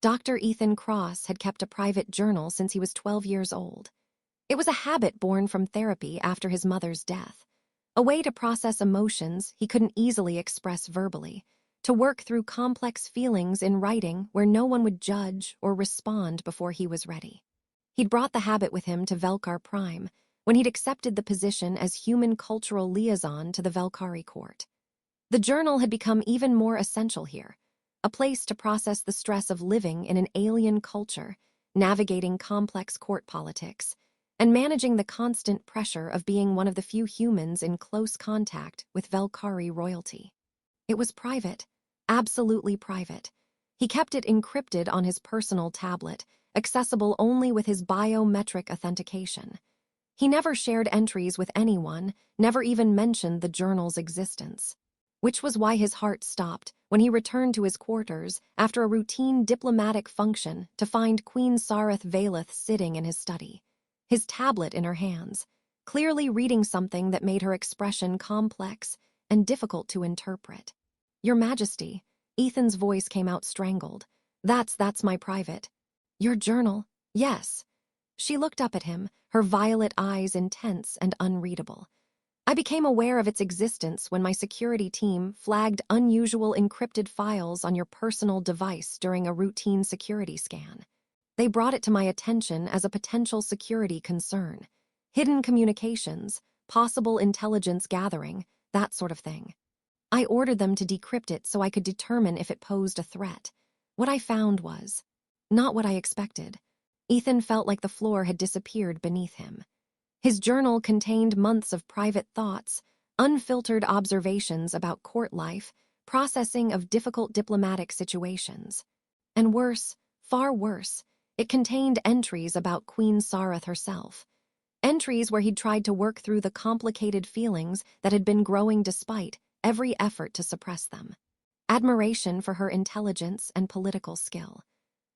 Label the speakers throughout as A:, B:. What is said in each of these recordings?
A: Dr. Ethan Cross had kept a private journal since he was 12 years old. It was a habit born from therapy after his mother's death, a way to process emotions he couldn't easily express verbally, to work through complex feelings in writing where no one would judge or respond before he was ready. He'd brought the habit with him to Vel'kari Prime when he'd accepted the position as human cultural liaison to the Vel'kari court. The journal had become even more essential here, a place to process the stress of living in an alien culture, navigating complex court politics, and managing the constant pressure of being one of the few humans in close contact with Vel'kari royalty. It was private, absolutely private. He kept it encrypted on his personal tablet, accessible only with his biometric authentication. He never shared entries with anyone, never even mentioned the journal's existence. Which was why his heart stopped when he returned to his quarters after a routine diplomatic function to find Queen Sareth Vel'kari sitting in his study, his tablet in her hands, clearly reading something that made her expression complex and difficult to interpret. "Your Majesty," Ethan's voice came out strangled. That's my private." "Your journal?" "Yes." She looked up at him, her violet eyes intense and unreadable. "I became aware of its existence when my security team flagged unusual encrypted files on your personal device during a routine security scan. They brought it to my attention as a potential security concern. Hidden communications, possible intelligence gathering, that sort of thing. I ordered them to decrypt it so I could determine if it posed a threat. What I found was not what I expected." Ethan felt like the floor had disappeared beneath him. His journal contained months of private thoughts, unfiltered observations about court life, processing of difficult diplomatic situations. And worse, far worse, it contained entries about Queen Sareth herself. Entries where he'd tried to work through the complicated feelings that had been growing despite every effort to suppress them. Admiration for her intelligence and political skill.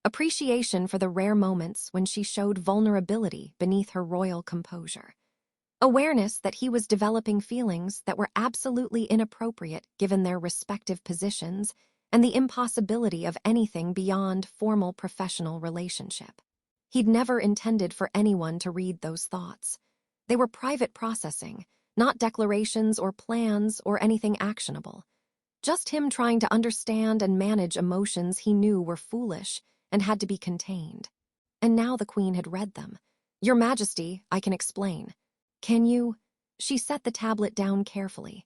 A: Appreciation for the rare moments when she showed vulnerability beneath her royal composure. Awareness that he was developing feelings that were absolutely inappropriate given their respective positions and the impossibility of anything beyond formal professional relationship. He'd never intended for anyone to read those thoughts. They were private processing, not declarations or plans or anything actionable. Just him trying to understand and manage emotions he knew were foolish and had to be contained. And now the Queen had read them. "Your Majesty, I can explain." "Can you?" She set the tablet down carefully.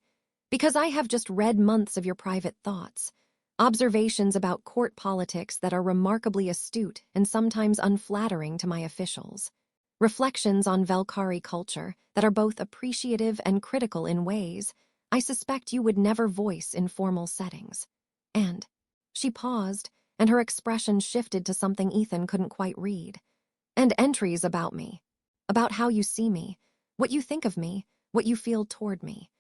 A: "Because I have just read months of your private thoughts. Observations about court politics that are remarkably astute and sometimes unflattering to my officials. Reflections on Vel'kari culture that are both appreciative and critical in ways I suspect you would never voice in formal settings. And..." She paused, and her expression shifted to something Ethan couldn't quite read. "And entries about me. About how you see me, what you think of me, what you feel toward me.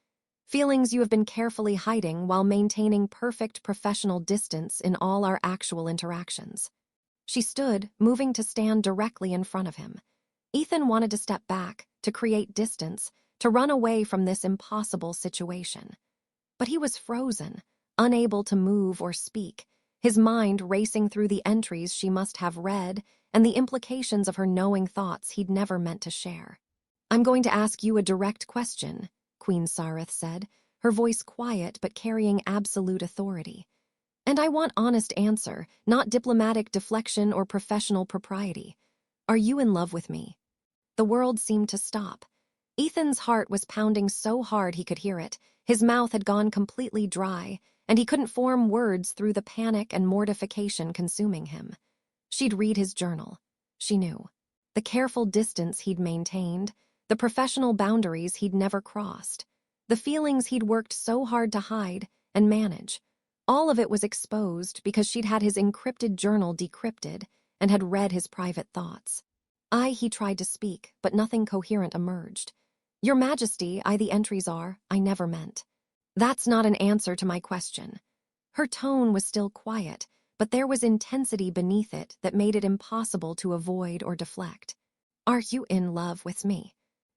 A: Feelings you have been carefully hiding while maintaining perfect professional distance in all our actual interactions." She stood, moving to stand directly in front of him. Ethan wanted to step back, to create distance, to run away from this impossible situation. But he was frozen, unable to move or speak, his mind racing through the entries she must have read and the implications of her knowing thoughts he'd never meant to share. "I'm going to ask you a direct question," Queen Sareth said, her voice quiet but carrying absolute authority. "And I want honest answer, not diplomatic deflection or professional propriety. Are you in love with me?" The world seemed to stop. Ethan's heart was pounding so hard he could hear it. His mouth had gone completely dry, and he couldn't form words through the panic and mortification consuming him. She'd read his journal. She knew. The careful distance he'd maintained, the professional boundaries he'd never crossed, the feelings he'd worked so hard to hide and manage. All of it was exposed because she'd had his encrypted journal decrypted and had read his private thoughts. He tried to speak, but nothing coherent emerged. "Your Majesty, the entries are, I never meant." "That's not an answer to my question." Her tone was still quiet, but there was intensity beneath it that made it impossible to avoid or deflect. "Are you in love with me?"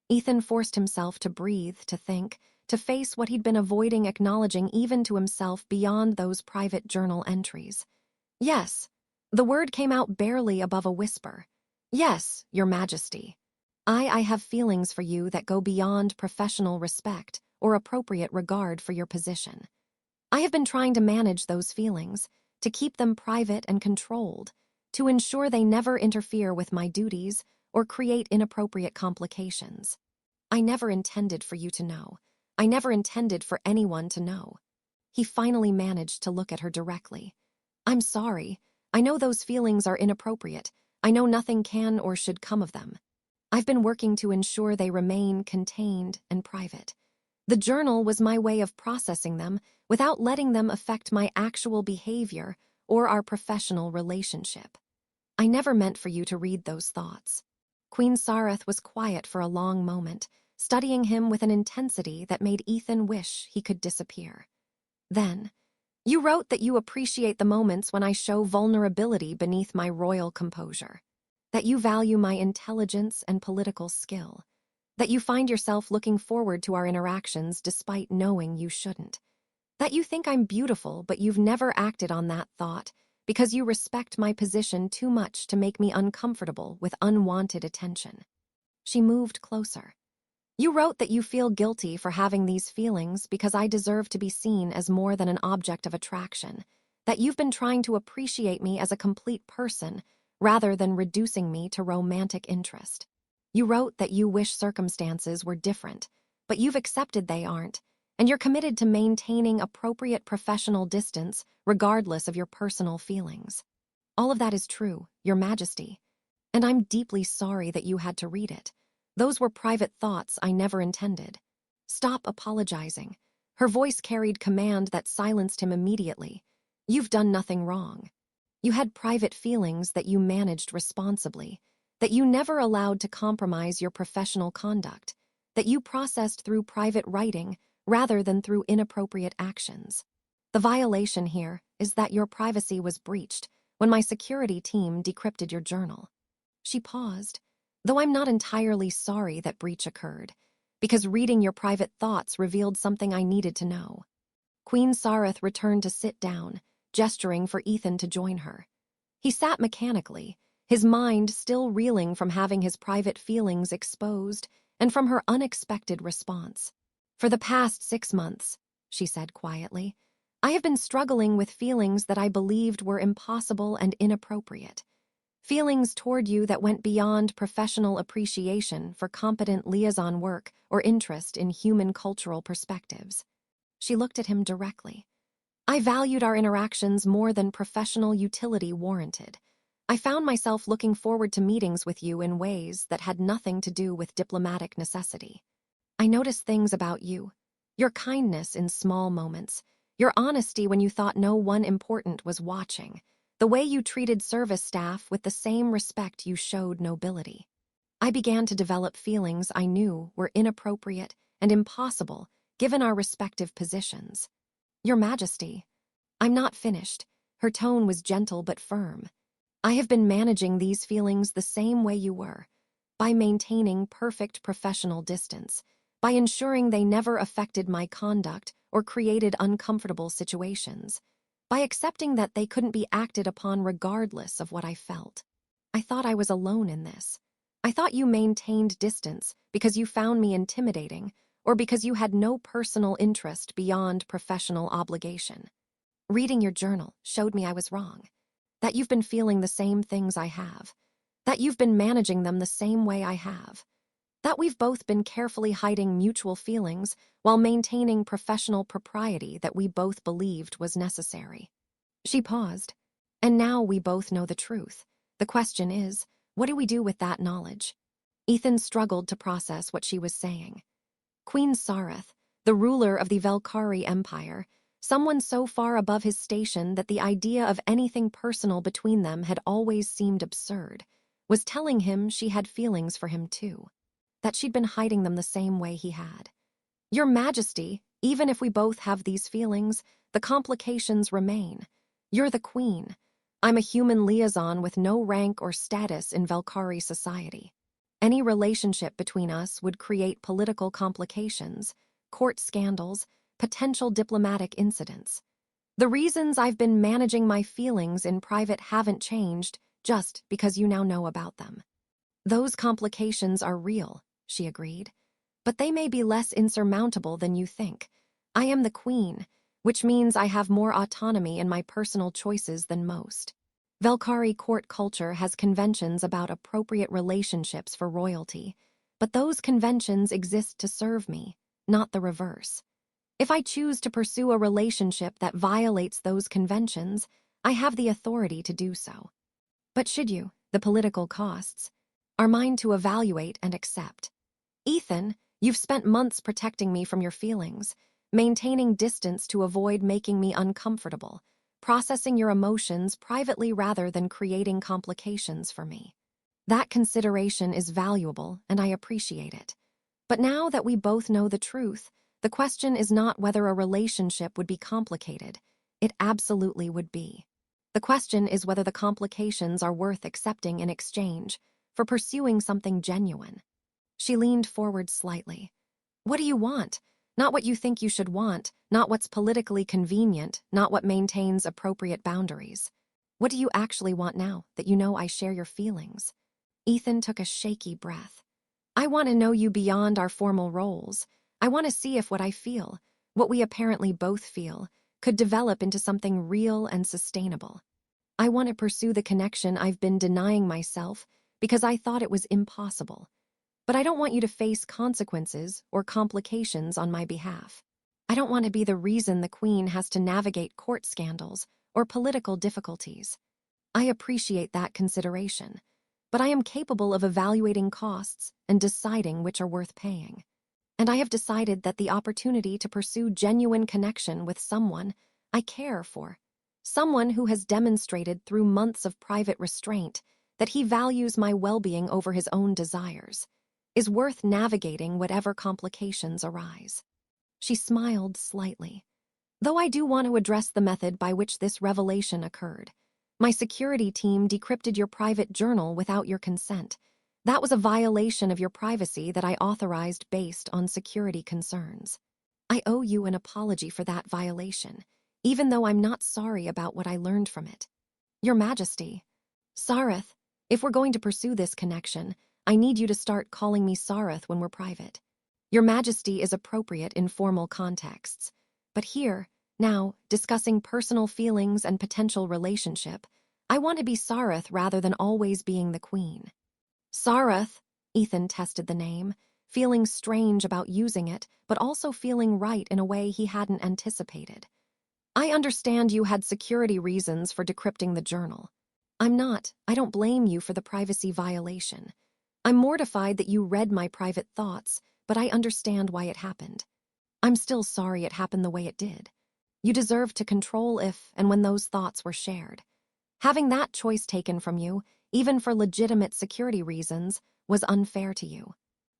A: Ethan forced himself to breathe, to think, to face what he'd been avoiding acknowledging even to himself beyond those private journal entries. "Yes." The word came out barely above a whisper. Yes, Your Majesty. I have feelings for you that go beyond professional respect or appropriate regard for your position. I have been trying to manage those feelings, to keep them private and controlled, to ensure they never interfere with my duties or create inappropriate complications. I never intended for you to know. I never intended for anyone to know. He finally managed to look at her directly. I'm sorry. I know those feelings are inappropriate. I know nothing can or should come of them. I've been working to ensure they remain contained and private. The journal was my way of processing them without letting them affect my actual behavior or our professional relationship. I never meant for you to read those thoughts. Queen Sareth was quiet for a long moment, studying him with an intensity that made Ethan wish he could disappear. Then, you wrote that you appreciate the moments when I show vulnerability beneath my royal composure, that you value my intelligence and political skill, that you find yourself looking forward to our interactions despite knowing you shouldn't, that you think I'm beautiful but you've never acted on that thought because you respect my position too much to make me uncomfortable with unwanted attention. She moved closer. You wrote that you feel guilty for having these feelings because I deserve to be seen as more than an object of attraction, that you've been trying to appreciate me as a complete person rather than reducing me to romantic interest. You wrote that you wish circumstances were different, but you've accepted they aren't, and you're committed to maintaining appropriate professional distance regardless of your personal feelings. All of that is true, Your Majesty, and I'm deeply sorry that you had to read it. Those were private thoughts I never intended. Stop apologizing. Her voice carried command that silenced him immediately. You've done nothing wrong. You had private feelings that you managed responsibly, that you never allowed to compromise your professional conduct, that you processed through private writing rather than through inappropriate actions. The violation here is that your privacy was breached when my security team decrypted your journal. She paused, though I'm not entirely sorry that breach occurred, because reading your private thoughts revealed something I needed to know. Queen Sareth returned to sit down, gesturing for Ethan to join her. He sat mechanically, his mind still reeling from having his private feelings exposed and from her unexpected response. For the past 6 months, she said quietly, I have been struggling with feelings that I believed were impossible and inappropriate. Feelings toward you that went beyond professional appreciation for competent liaison work or interest in human cultural perspectives. She looked at him directly. I valued our interactions more than professional utility warranted. I found myself looking forward to meetings with you in ways that had nothing to do with diplomatic necessity. I noticed things about you, your kindness in small moments, your honesty when you thought no one important was watching, the way you treated service staff with the same respect you showed nobility. I began to develop feelings I knew were inappropriate and impossible given our respective positions. Your Majesty, I'm not finished. Her tone was gentle but firm. I have been managing these feelings the same way you were, by maintaining perfect professional distance, by ensuring they never affected my conduct or created uncomfortable situations, by accepting that they couldn't be acted upon regardless of what I felt. I thought I was alone in this. I thought you maintained distance because you found me intimidating or because you had no personal interest beyond professional obligation. Reading your journal showed me I was wrong, that you've been feeling the same things I have, that you've been managing them the same way I have, that we've both been carefully hiding mutual feelings while maintaining professional propriety that we both believed was necessary. She paused. And now we both know the truth. The question is, what do we do with that knowledge? Ethan struggled to process what she was saying. Queen Sareth, the ruler of the Vel'kari Empire, someone so far above his station that the idea of anything personal between them had always seemed absurd, was telling him she had feelings for him too, that she'd been hiding them the same way he had. Your Majesty, even if we both have these feelings, the complications remain. You're the queen. I'm a human liaison with no rank or status in Vel'kari society. Any relationship between us would create political complications, court scandals, potential diplomatic incidents. The reasons I've been managing my feelings in private haven't changed just because you now know about them. Those complications are real, she agreed, but they may be less insurmountable than you think. I am the queen, which means I have more autonomy in my personal choices than most. Vel'kari court culture has conventions about appropriate relationships for royalty, but those conventions exist to serve me, not the reverse. If I choose to pursue a relationship that violates those conventions, I have the authority to do so. But should you, the political costs are mine to evaluate and accept. Ethan, you've spent months protecting me from your feelings, maintaining distance to avoid making me uncomfortable, processing your emotions privately rather than creating complications for me. That consideration is valuable, and I appreciate it. But now that we both know the truth, the question is not whether a relationship would be complicated. It absolutely would be. The question is whether the complications are worth accepting in exchange for pursuing something genuine. She leaned forward slightly. What do you want? Not what you think you should want, not what's politically convenient, not what maintains appropriate boundaries. What do you actually want now that you know I share your feelings? Ethan took a shaky breath. I want to know you beyond our formal roles. I want to see if what I feel, what we apparently both feel, could develop into something real and sustainable. I want to pursue the connection I've been denying myself because I thought it was impossible. But I don't want you to face consequences or complications on my behalf. I don't want to be the reason the Queen has to navigate court scandals or political difficulties. I appreciate that consideration, but I am capable of evaluating costs and deciding which are worth paying. And I have decided that the opportunity to pursue genuine connection with someone I care for, someone who has demonstrated through months of private restraint that he values my well-being over his own desires, is worth navigating whatever complications arise. She smiled slightly. Though I do want to address the method by which this revelation occurred. My security team decrypted your private journal without your consent. That was a violation of your privacy that I authorized based on security concerns. I owe you an apology for that violation, even though I'm not sorry about what I learned from it. Your Majesty. Sareth, if we're going to pursue this connection, I need you to start calling me Sareth when we're private. Your Majesty is appropriate in formal contexts, but here, now, discussing personal feelings and potential relationship, I want to be Sareth rather than always being the Queen. Sareth, Ethan tested the name, feeling strange about using it, but also feeling right in a way he hadn't anticipated. I understand you had security reasons for decrypting the journal. I don't blame you for the privacy violation. I'm mortified that you read my private thoughts, but I understand why it happened. I'm still sorry it happened the way it did. You deserve to control if and when those thoughts were shared. Having that choice taken from you, even for legitimate security reasons, was unfair to you.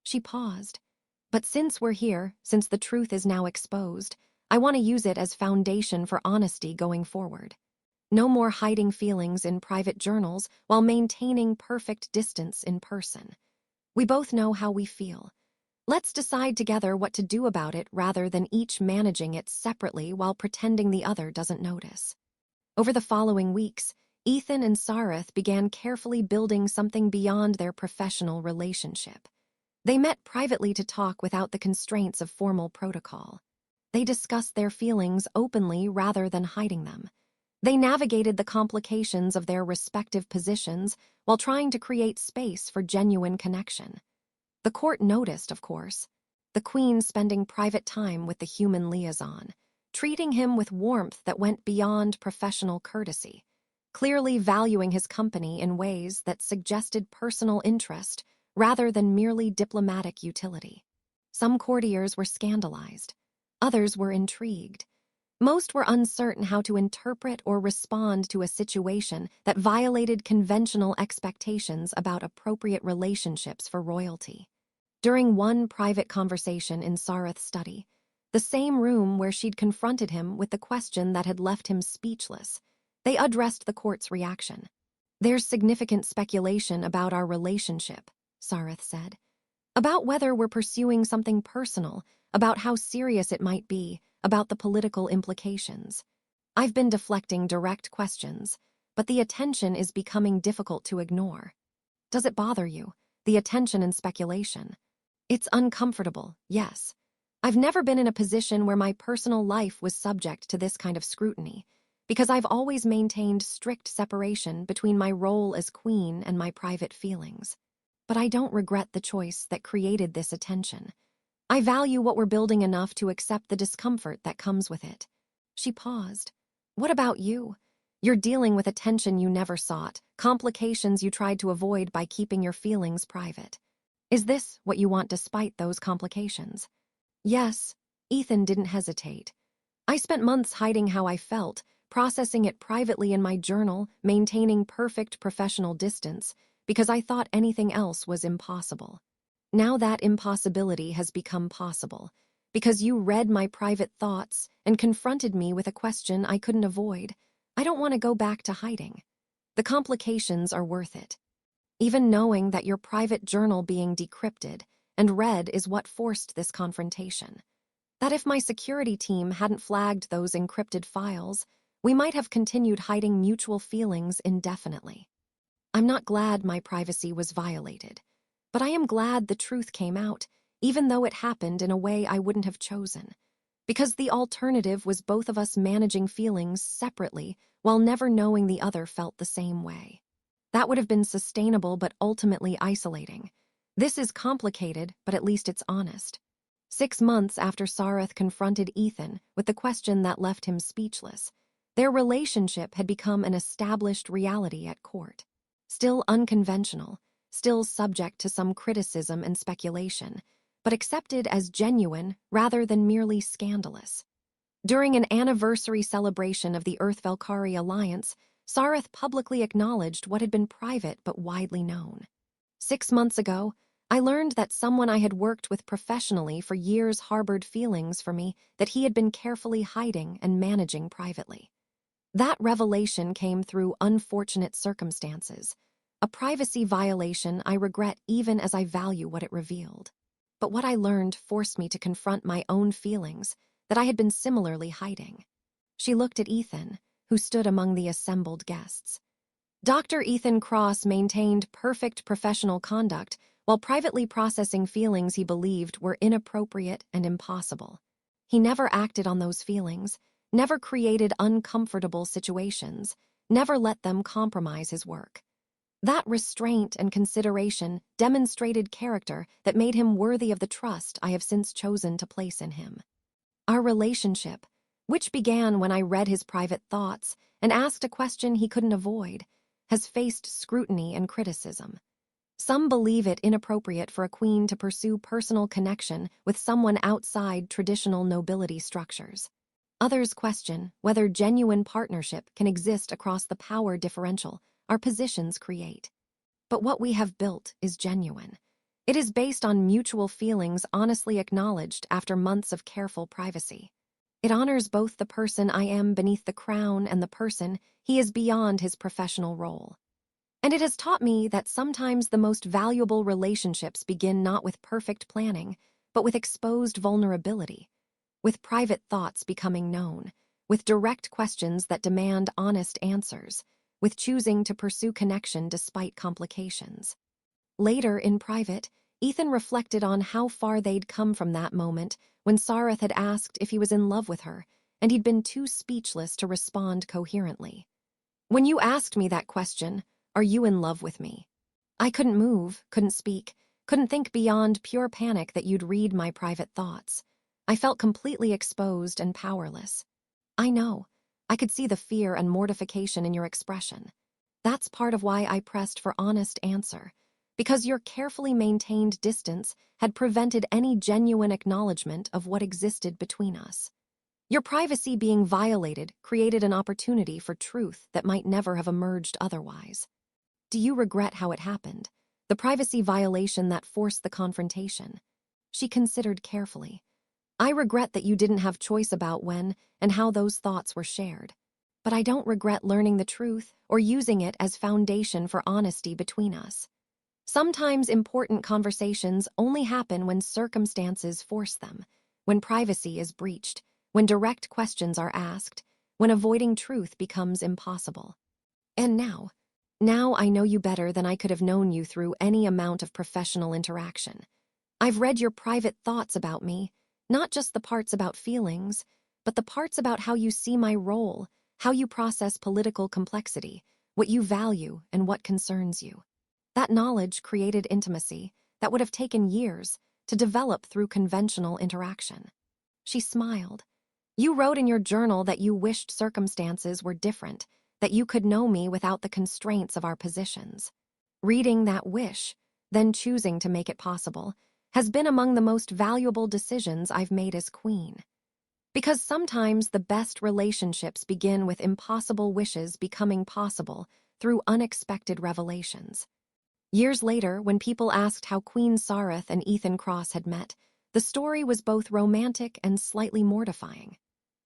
A: She paused. But since we're here, since the truth is now exposed, I want to use it as foundation for honesty going forward. No more hiding feelings in private journals while maintaining perfect distance in person. We both know how we feel. Let's decide together what to do about it rather than each managing it separately while pretending the other doesn't notice. Over the following weeks, Ethan and Sareth began carefully building something beyond their professional relationship. They met privately to talk without the constraints of formal protocol. They discussed their feelings openly rather than hiding them. They navigated the complications of their respective positions while trying to create space for genuine connection. The court noticed, of course, the Queen spending private time with the human liaison, treating him with warmth that went beyond professional courtesy, clearly valuing his company in ways that suggested personal interest rather than merely diplomatic utility. Some courtiers were scandalized. Others were intrigued. Most were uncertain how to interpret or respond to a situation that violated conventional expectations about appropriate relationships for royalty. During one private conversation in Sareth's study, the same room where she'd confronted him with the question that had left him speechless, they addressed the court's reaction. There's significant speculation about our relationship, Sareth said. About whether we're pursuing something personal, about how serious it might be, about the political implications. I've been deflecting direct questions, but the attention is becoming difficult to ignore. Does it bother you, the attention and speculation? It's uncomfortable, yes. I've never been in a position where my personal life was subject to this kind of scrutiny, because I've always maintained strict separation between my role as queen and my private feelings. But I don't regret the choice that created this attention. I value what we're building enough to accept the discomfort that comes with it. She paused. What about you? You're dealing with attention you never sought, complications you tried to avoid by keeping your feelings private. Is this what you want despite those complications? Yes, Ethan didn't hesitate. I spent months hiding how I felt, processing it privately in my journal, maintaining perfect professional distance, because I thought anything else was impossible. Now that impossibility has become possible, because you read my private thoughts and confronted me with a question I couldn't avoid. I don't want to go back to hiding. The complications are worth it. Even knowing that your private journal being decrypted and read is what forced this confrontation. That if my security team hadn't flagged those encrypted files, we might have continued hiding mutual feelings indefinitely. I'm not glad my privacy was violated, but I am glad the truth came out, even though it happened in a way I wouldn't have chosen. Because the alternative was both of us managing feelings separately while never knowing the other felt the same way. That would have been sustainable but ultimately isolating. This is complicated, but at least it's honest. 6 months after Sareth confronted Ethan with the question that left him speechless, their relationship had become an established reality at court. Still unconventional, still subject to some criticism and speculation, but accepted as genuine rather than merely scandalous. During an anniversary celebration of the Vel'kari alliance, Sareth publicly acknowledged what had been private but widely known. 6 months ago, I learned that someone I had worked with professionally for years harbored feelings for me that he had been carefully hiding and managing privately. That revelation came through unfortunate circumstances, a privacy violation I regret even as I value what it revealed. But what I learned forced me to confront my own feelings that I had been similarly hiding. She looked at Ethan, who stood among the assembled guests. Dr. Ethan Cross maintained perfect professional conduct while privately processing feelings he believed were inappropriate and impossible. He never acted on those feelings, never created uncomfortable situations, never let them compromise his work. That restraint and consideration demonstrated character that made him worthy of the trust I have since chosen to place in him. Our relationship, which began when I read his private thoughts and asked a question he couldn't avoid, has faced scrutiny and criticism. Some believe it inappropriate for a queen to pursue personal connection with someone outside traditional nobility structures. Others question whether genuine partnership can exist across the power differential our positions create. But what we have built is genuine. It is based on mutual feelings honestly acknowledged after months of careful privacy. It honors both the person I am beneath the crown and the person he is beyond his professional role. And it has taught me that sometimes the most valuable relationships begin not with perfect planning, but with exposed vulnerability, with private thoughts becoming known, with direct questions that demand honest answers, with choosing to pursue connection despite complications. Later, in private, Ethan reflected on how far they'd come from that moment when Sareth had asked if he was in love with her, and he'd been too speechless to respond coherently. When you asked me that question, "Are you in love with me?" I couldn't move, couldn't speak, couldn't think beyond pure panic that you'd read my private thoughts. I felt completely exposed and powerless. I know. I could see the fear and mortification in your expression. That's part of why I pressed for honest answer, because your carefully maintained distance had prevented any genuine acknowledgement of what existed between us. Your privacy being violated created an opportunity for truth that might never have emerged otherwise. Do you regret how it happened? The privacy violation that forced the confrontation? She considered carefully. I regret that you didn't have choice about when and how those thoughts were shared. But I don't regret learning the truth or using it as foundation for honesty between us. Sometimes important conversations only happen when circumstances force them, when privacy is breached, when direct questions are asked, when avoiding truth becomes impossible. And now I know you better than I could have known you through any amount of professional interaction. I've read your private thoughts about me, not just the parts about feelings, but the parts about how you see my role, how you process political complexity, what you value and what concerns you. That knowledge created intimacy that would have taken years to develop through conventional interaction. She smiled. You wrote in your journal that you wished circumstances were different, that you could know me without the constraints of our positions. Reading that wish, then choosing to make it possible, has been among the most valuable decisions I've made as queen. Because sometimes the best relationships begin with impossible wishes becoming possible through unexpected revelations. Years later, when people asked how Queen Sareth and Ethan Cross had met, the story was both romantic and slightly mortifying.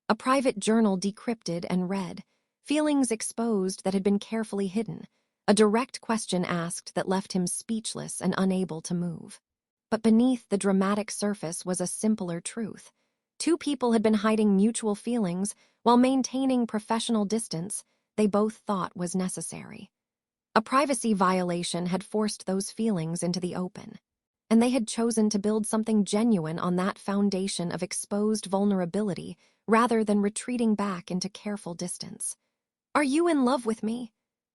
A: A private journal decrypted and read, feelings exposed that had been carefully hidden, a direct question asked that left him speechless and unable to move. But beneath the dramatic surface was a simpler truth. Two people had been hiding mutual feelings while maintaining professional distance they both thought was necessary. A privacy violation had forced those feelings into the open, and they had chosen to build something genuine on that foundation of exposed vulnerability rather than retreating back into careful distance. "Are you in love with me?"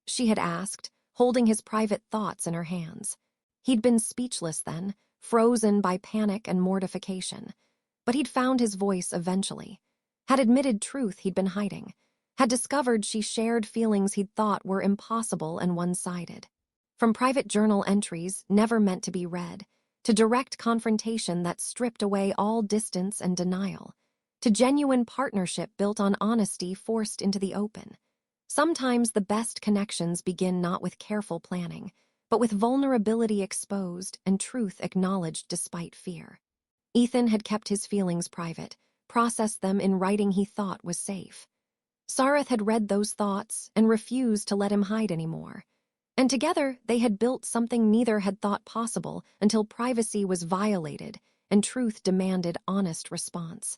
A: she had asked, holding his private thoughts in her hands. He'd been speechless then, frozen by panic and mortification. But he'd found his voice eventually, had admitted truth he'd been hiding, had discovered she shared feelings he'd thought were impossible and one-sided. From private journal entries never meant to be read, to direct confrontation that stripped away all distance and denial, to genuine partnership built on honesty forced into the open. Sometimes the best connections begin not with careful planning, but with vulnerability exposed and truth acknowledged despite fear. Ethan had kept his feelings private, processed them in writing he thought was safe. Sareth had read those thoughts and refused to let him hide anymore. And together they had built something neither had thought possible until privacy was violated and truth demanded honest response.